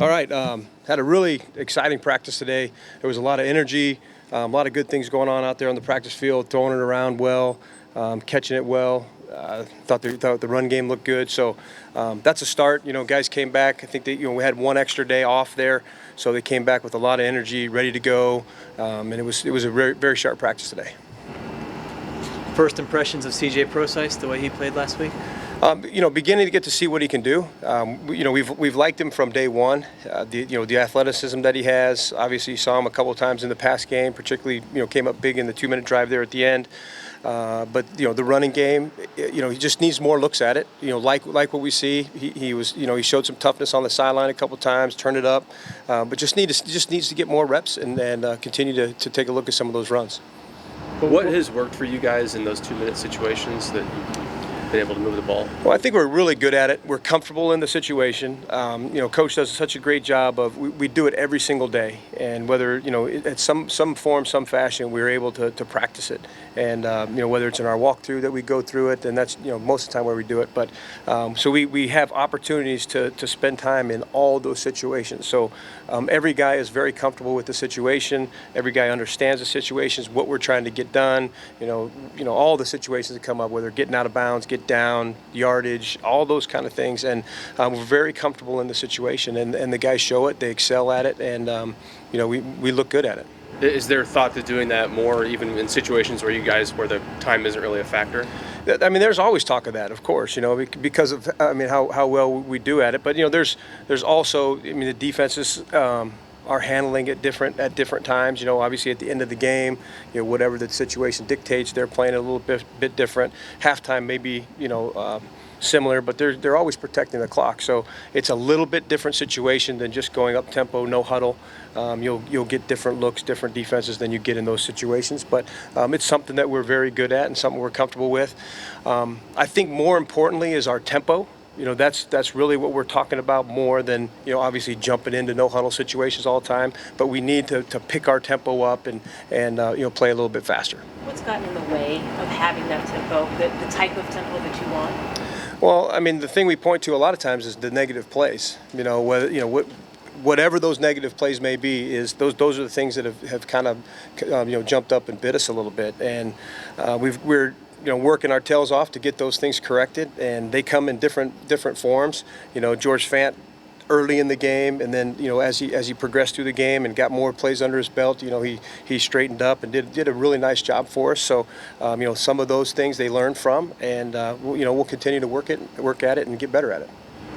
All right, had a really exciting practice today. There was a lot of energy, a lot of good things going on out there on the practice field, throwing it around well, catching it well. Thought the run game looked good, so that's a start. Guys came back. I think we had one extra day off there, so they came back with a lot of energy, ready to go, and it was a very, very sharp practice today. First impressions of CJ Prosise, the way he played last week? Beginning to get to see what he can do. We've liked him from day one. The athleticism that he has. Obviously, you saw him a couple of times in the past game. Particularly, came up big in the 2-minute drive there at the end. But the running game, he just needs more looks at it. Like what we see. He showed some toughness on the sideline a couple of times, turned it up, but just needs to get more reps and continue to take a look at some of those runs. What has worked for you guys in those 2-minute situations that been able to move the ball? Well, I think we're really good at it. We're comfortable in the situation. Coach does such a great job of we do it every single day, and whether at some form, some fashion, we're able to practice it. And whether it's in our walkthrough that we go through it, and that's most of the time where we do it. But so we have opportunities to spend time in all those situations. So every guy is very comfortable with the situation. Every guy understands the situations, what we're trying to get done. All the situations that come up, whether getting out of bounds, get down, yardage, all those kind of things, and we're very comfortable in the situation, and the guys show it, they excel at it, and we look good at it. Is there thought to doing that more, even in situations where the time isn't really a factor? I mean, there's always talk of that, of course, because of how well we do at it. But there's also, the defenses are handling it at different times. Obviously at the end of the game, whatever the situation dictates, they're playing a little bit different. Halftime maybe similar, but they're always protecting the clock. So it's a little bit different situation than just going up tempo, no huddle. You'll get different looks, different defenses than you get in those situations. But it's something that we're very good at and something we're comfortable with. I think more importantly is our tempo. That's really what we're talking about more than obviously jumping into no huddle situations all the time. But we need to pick our tempo up and play a little bit faster. What's gotten in the way of having that tempo, the type of tempo that you want? Well, the thing we point to a lot of times is the negative plays. Whatever those negative plays may be, is those are the things that have kind of jumped up and bit us a little bit, and we're working our tails off to get those things corrected, and they come in different forms. George Fant early in the game, and then as he progressed through the game and got more plays under his belt, he straightened up and did a really nice job for us. So some of those things they learned from, and we'll continue to work at it and get better at it.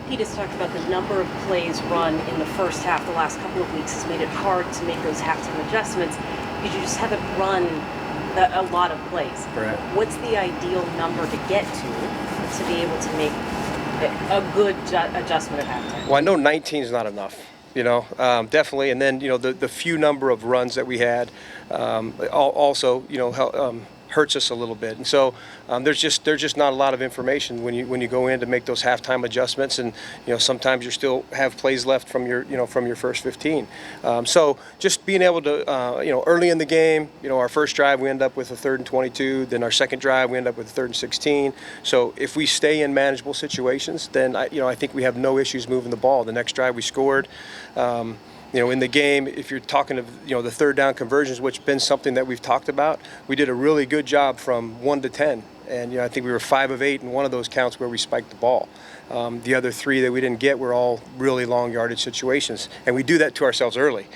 He just talked about the number of plays run in the first half the last couple of weeks has made it hard to make those halftime adjustments because you just haven't run a lot of plays. Right. What's the ideal number to get to be able to make a good adjustment at halftime? Well, I know 19 is not enough. Definitely, and then the few number of runs that we had also hurts us a little bit, and so there's just not a lot of information when you go in to make those halftime adjustments, and sometimes you still have plays left from your first 15. So just being able to early in the game, our first drive we end up with a 3rd and 22, then our second drive we end up with a 3rd and 16. So if we stay in manageable situations, then I think we have no issues moving the ball. The next drive we scored. In the game, if you're talking of the third down conversions, which has been something that we've talked about, we did a really good job from 1 to 10, and I think we were 5 of 8 in one of those counts where we spiked the ball. The other 3 that we didn't get were all really long yardage situations, and we do that to ourselves early.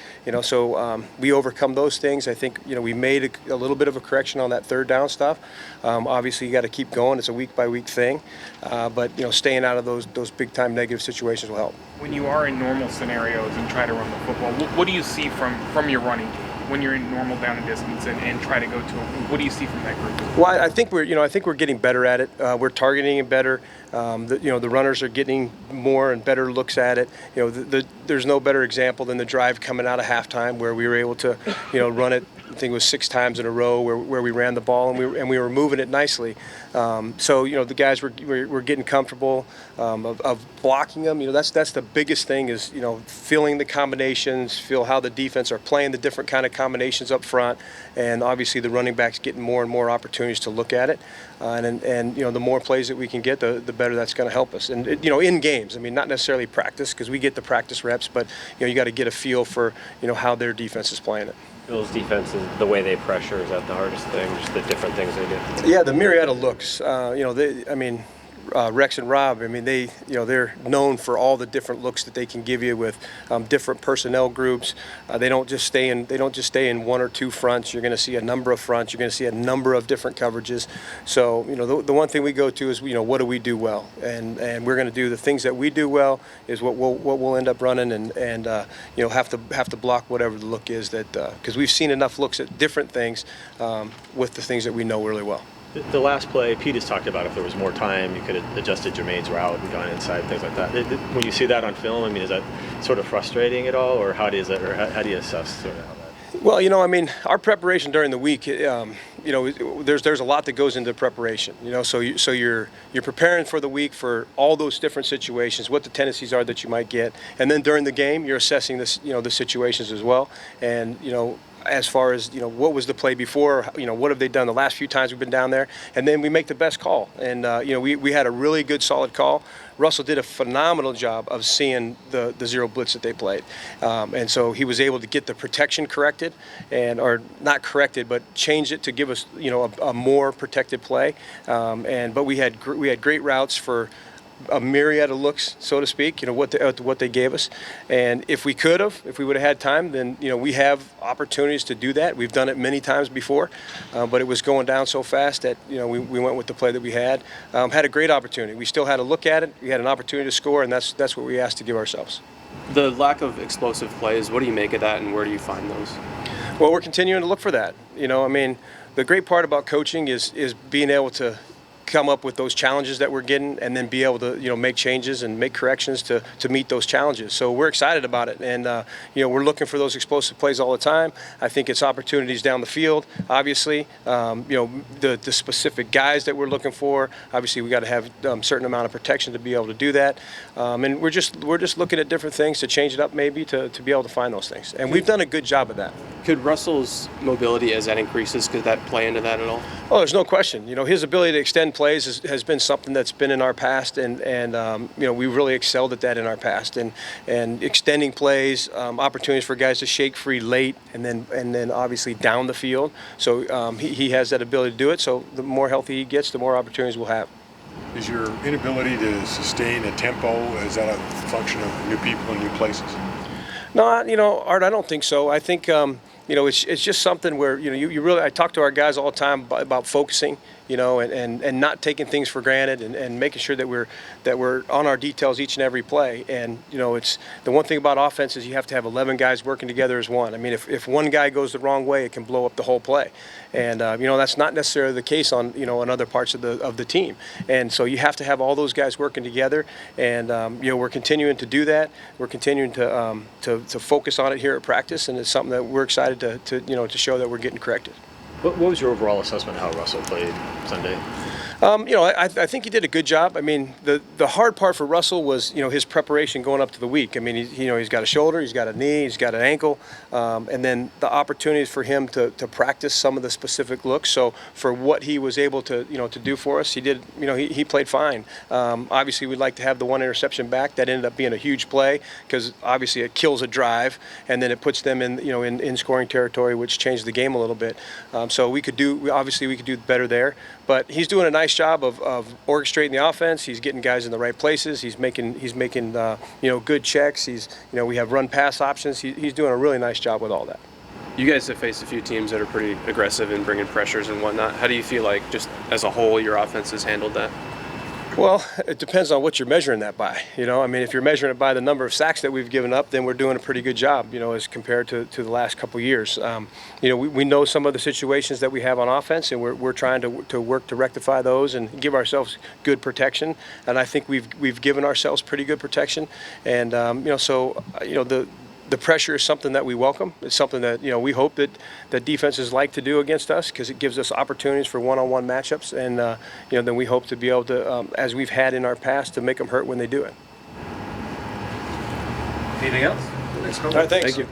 So we overcome those things. I think we made a little bit of a correction on that third down stuff. Obviously, you got to keep going. It's a week by week thing, but staying out of those big time negative situations will help. When you are in normal scenarios and try to run the football, what do you see from your running game? When you're in normal down and distance and try to go to what do you see from that group? Well, I think we're getting better at it. We're targeting it better. The runners are getting more and better looks at it. There's no better example than the drive coming out of halftime where we were able to run it think it was 6 times in a row where we ran the ball and we were moving it nicely. So the guys were getting comfortable of blocking them. That's the biggest thing is feeling the combinations, feel how the defense are playing the different kind of combinations up front, and obviously the running backs getting more and more opportunities to look at it. And the more plays that we can get, the better that's going to help us. And in games, I mean, not necessarily practice because we get the practice reps, but you got to get a feel for how their defense is playing it. Bill's defense is the way they pressure. Is that the hardest thing? Just the different things they do. Yeah, the myriad of looks. Rex and Rob, I mean, they're known for all the different looks that they can give you with different personnel groups. They don't just stay in 1 or 2 fronts. You're going to see a number of fronts. You're going to see a number of different coverages. So the one thing we go to is what do we do well, and we're going to do the things that we do well is what we'll end up running, and have to block whatever the look is that because we've seen enough looks at different things with the things that we know really well. The last play, Pete has talked about if there was more time, you could have adjusted Jermaine's route and gone inside, things like that. When you see that on film, I mean, is that sort of frustrating at all, or how do you assess sort of how that? Well, our preparation during the week, there's a lot that goes into preparation. So you're preparing for the week for all those different situations, what the tendencies are that you might get, and then during the game, you're assessing this, the situations as well, and as far as what was the play before, what have they done the last few times we've been down there, and then we make the best call. And we had a really good solid call. Russell did a phenomenal job of seeing the zero blitz that they played, and so he was able to get the protection corrected, or not corrected, but change it to give us a more protected play. But we had great routes for a myriad of looks, so to speak, what they gave us. And if we would have had time, then we have opportunities to do that. We've done it many times before, but it was going down so fast that we went with the play that we had. Had a great opportunity. We still had to look at it. We had an opportunity to score, and that's what we asked to give ourselves. The lack of explosive plays, what do you make of that, and where do you find those? Well, we're continuing to look for that. The great part about coaching is being able to come up with those challenges that we're getting and then be able to make changes and make corrections to meet those challenges. So we're excited about it, and we're looking for those explosive plays all the time. I think it's opportunities down the field, obviously. The specific guys that we're looking for, obviously we got to have a certain amount of protection to be able to do that, and we're just looking at different things to change it up maybe to be able to find those things, and we've done a good job of that. Could Russell's mobility, as that increases, could that play into that at all? Oh, there's no question. His ability to extend plays has been something that's been in our past, and we really excelled at that in our past, and extending plays, opportunities for guys to shake free late, and then obviously down the field. So he has that ability to do it. So the more healthy he gets, the more opportunities we'll have. Is your inability to sustain a tempo, is that a function of new people and new places? No, Art, I don't think so. I think it's just something where you really. I talk to our guys all the time about focusing, and not taking things for granted, and making sure that we're on our details each and every play. And it's the one thing about offense is you have to have 11 guys working together as one. I mean, if one guy goes the wrong way, it can blow up the whole play. And that's not necessarily the case on on other parts of the team. And so you have to have all those guys working together. And we're continuing to do that. We're continuing to focus on it here at practice, and it's something that we're excited to show that we're getting corrected. What was your overall assessment of how Russell played Sunday? I think he did a good job. I mean, the hard part for Russell was, his preparation going up to the week. I mean, he's got a shoulder, he's got a knee, he's got an ankle, and then the opportunities for him to practice some of the specific looks. So for what he was able to do for us, he did. He played fine. Obviously, we'd like to have the one interception back. That ended up being a huge play because obviously it kills a drive, and then it puts them in scoring territory, which changed the game a little bit. So we could do better there. But he's doing a nice job of orchestrating the offense. He's getting guys in the right places. He's making good checks. We have run pass options. He's doing a really nice job with all that. You guys have faced a few teams that are pretty aggressive in bringing pressures and whatnot. How do you feel like, just as a whole, your offense has handled that? Well, it depends on what you're measuring that by. If you're measuring it by the number of sacks that we've given up, then we're doing a pretty good job, as compared to the last couple of years. We know some of the situations that we have on offense, and we're trying to work to rectify those and give ourselves good protection. And I think we've given ourselves pretty good protection. And the pressure is something that we welcome. It's something that we hope that defenses like to do against us because it gives us opportunities for one-on-one matchups, and then we hope to be able to, as we've had in our past, to make them hurt when they do it. Anything else? All right, thanks. Thank you.